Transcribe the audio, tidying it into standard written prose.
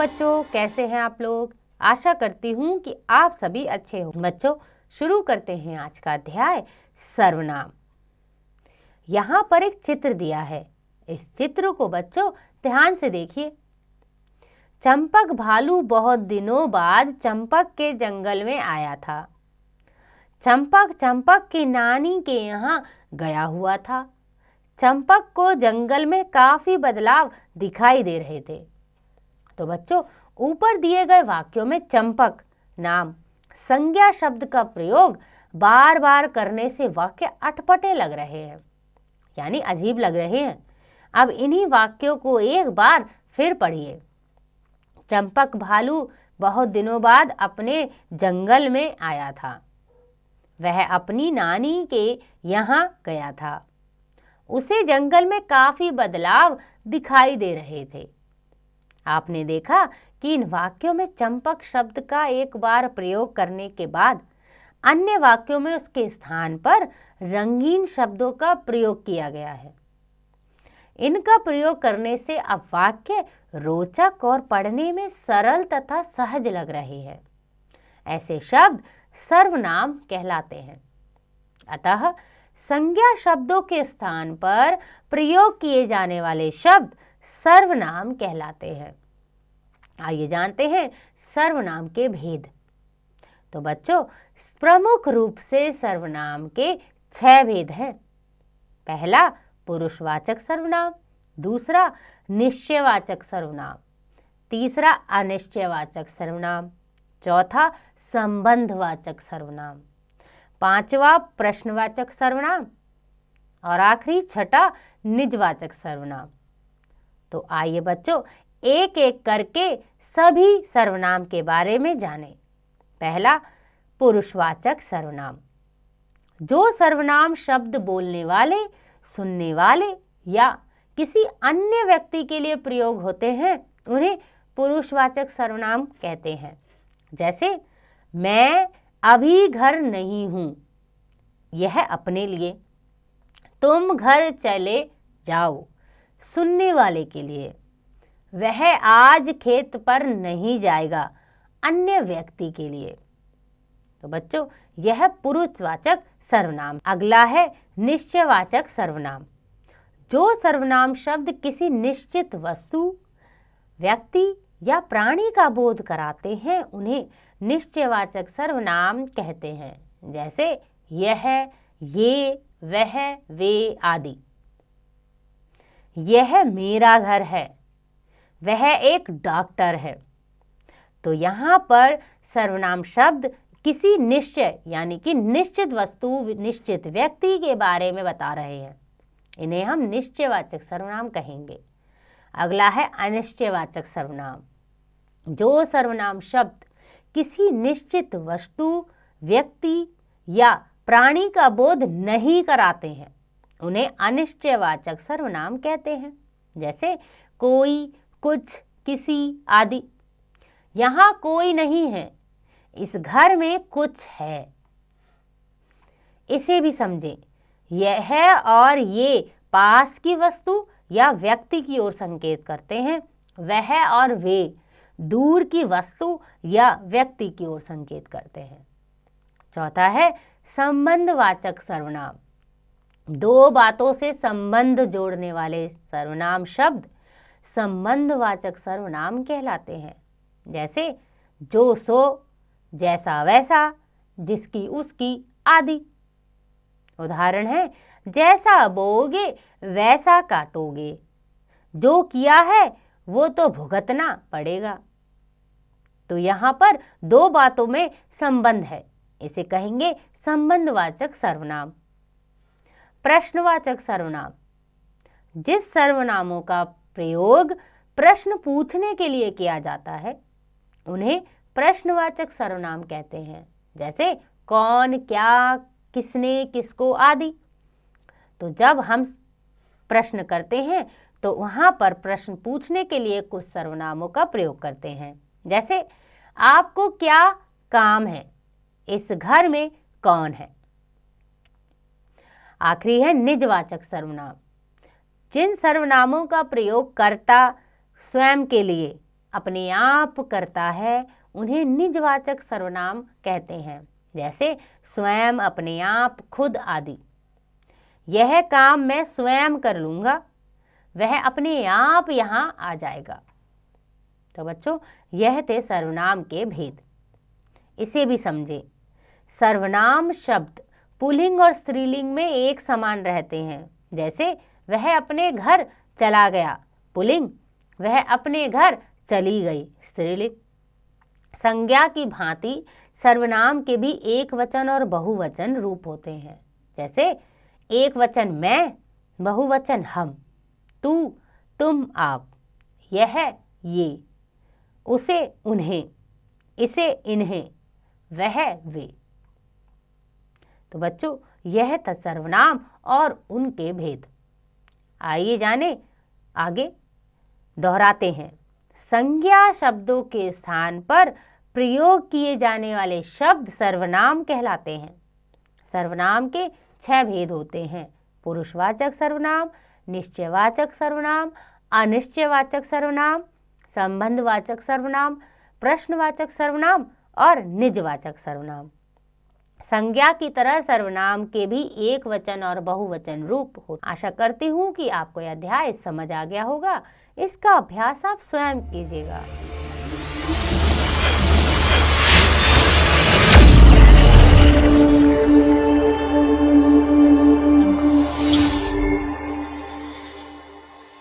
बच्चों, कैसे हैं आप लोग। आशा करती हूँ कि आप सभी अच्छे हो। बच्चों, शुरू करते हैं आज का अध्याय सर्वनाम। यहाँ पर एक चित्र दिया है। इस चित्र को बच्चों ध्यान से देखिए। चंपक भालू बहुत दिनों बाद चंपक के जंगल में आया था। चंपक चंपक की नानी के यहाँ गया हुआ था। चंपक को जंगल में काफी बदलाव दिखाई दे रहे थे। तो बच्चों, ऊपर दिए गए वाक्यों में चंपक नाम संज्ञा शब्द का प्रयोग बार बार करने से वाक्य अटपटे लग रहे हैं, यानी अजीब लग रहे हैं। अब इन्हीं वाक्यों को एक बार फिर पढ़िए। चंपक भालू बहुत दिनों बाद अपने जंगल में आया था। वह अपनी नानी के यहाँ गया था। उसे जंगल में काफी बदलाव दिखाई दे रहे थे। आपने देखा कि इन वाक्यों में चंपक शब्द का एक बार प्रयोग करने के बाद अन्य वाक्यों में उसके स्थान पर रंगीन शब्दों का प्रयोग किया गया है। इनका प्रयोग करने से अब वाक्य रोचक और पढ़ने में सरल तथा सहज लग रहे हैं। ऐसे शब्द सर्वनाम कहलाते हैं। अतः संज्ञा शब्दों के स्थान पर प्रयोग किए जाने वाले शब्द सर्वनाम कहलाते हैं। आइए जानते हैं सर्वनाम के भेद। तो बच्चों, प्रमुख रूप से सर्वनाम के 6 भेद हैं। पहला पुरुषवाचक सर्वनाम, दूसरा निश्चयवाचक सर्वनाम, तीसरा अनिश्चयवाचक सर्वनाम, चौथा संबंधवाचक सर्वनाम, पांचवा प्रश्नवाचक सर्वनाम और आखिरी छठा निजवाचक सर्वनाम। तो आइए बच्चों, एक एक करके सभी सर्वनाम के बारे में जानें। पहला पुरुषवाचक सर्वनाम। जो सर्वनाम शब्द बोलने वाले, सुनने वाले या किसी अन्य व्यक्ति के लिए प्रयोग होते हैं, उन्हें पुरुषवाचक सर्वनाम कहते हैं। जैसे मैं अभी घर नहीं हूँ, यह अपने लिए। तुम घर चले जाओ, सुनने वाले के लिए। वह आज खेत पर नहीं जाएगा, अन्य व्यक्ति के लिए। तो बच्चों, यह पुरुषवाचक सर्वनाम। अगला है निश्चयवाचक सर्वनाम। जो सर्वनाम शब्द किसी निश्चित वस्तु, व्यक्ति या प्राणी का बोध कराते हैं, उन्हें निश्चयवाचक सर्वनाम कहते हैं। जैसे यह, ये, वह, वे आदि। यह मेरा घर है, वह एक डॉक्टर है। तो यहाँ पर सर्वनाम शब्द किसी निश्चय यानी कि निश्चित वस्तु, निश्चित व्यक्ति के बारे में बता रहे हैं। इन्हें हम निश्चयवाचक सर्वनाम कहेंगे। अगला है अनिश्चयवाचक सर्वनाम। जो सर्वनाम शब्द किसी निश्चित वस्तु, व्यक्ति या प्राणी का बोध नहीं कराते हैं, उन्हें अनिश्चयवाचक सर्वनाम कहते हैं। जैसे कोई, कुछ, किसी आदि। यहाँ कोई नहीं है, इस घर में कुछ है। इसे भी समझें। यह और ये पास की वस्तु या व्यक्ति की ओर संकेत करते हैं। वह और वे दूर की वस्तु या व्यक्ति की ओर संकेत करते हैं। चौथा है संबंधवाचक सर्वनाम। दो बातों से संबंध जोड़ने वाले सर्वनाम शब्द संबंधवाचक सर्वनाम कहलाते हैं। जैसे जो सो, जैसा वैसा, जिसकी उसकी आदि। उदाहरण है जैसा बोओगे वैसा काटोगे, जो किया है वो तो भुगतना पड़ेगा। तो यहाँ पर दो बातों में संबंध है, इसे कहेंगे संबंधवाचक सर्वनाम। प्रश्नवाचक सर्वनाम। जिस सर्वनामों का प्रयोग प्रश्न पूछने के लिए किया जाता है, उन्हें प्रश्नवाचक सर्वनाम कहते हैं। जैसे कौन, क्या, किसने, किसको आदि। तो जब हम प्रश्न करते हैं तो वहां पर प्रश्न पूछने के लिए कुछ सर्वनामों का प्रयोग करते हैं। जैसे आपको क्या काम है, इस घर में कौन है। आखिरी है निजवाचक सर्वनाम। जिन सर्वनामों का प्रयोग कर्ता स्वयं के लिए अपने आप करता है उन्हें निजवाचक सर्वनाम कहते हैं, जैसे स्वयं, अपने आप, खुद आदि। यह काम मैं स्वयं कर लूंगा, वह अपने आप यहाँ आ जाएगा। तो बच्चों, यह थे सर्वनाम के भेद। इसे भी समझें। सर्वनाम शब्द पुल्लिंग और स्त्रीलिंग में एक समान रहते हैं, जैसे वह अपने घर चला गया, पुल्लिंग, वह अपने घर चली गई, स्त्रीलिंग। संज्ञा की भांति सर्वनाम के भी एक वचन और बहुवचन रूप होते हैं, जैसे एक वचन मैं, बहुवचन हम, तू, तुम, आप, यह, ये, उसे, उन्हें, इसे, इन्हें, वह, वे। तो बच्चों, यह था सर्वनाम और उनके भेद। आइए जाने आगे। दोहराते हैं। संज्ञा शब्दों के स्थान पर प्रयोग किए जाने वाले शब्द सर्वनाम कहलाते हैं। सर्वनाम के 6 भेद होते हैं: पुरुषवाचक सर्वनाम, निश्चयवाचक सर्वनाम, अनिश्चयवाचक सर्वनाम, संबंधवाचक सर्वनाम, प्रश्नवाचक सर्वनाम और निजवाचक सर्वनाम। संज्ञा की तरह सर्वनाम के भी एक वचन और बहुवचन रूप हो। आशा करती हूँ कि आपको यह अध्याय समझ आ गया होगा। इसका अभ्यास आप स्वयं कीजिएगा।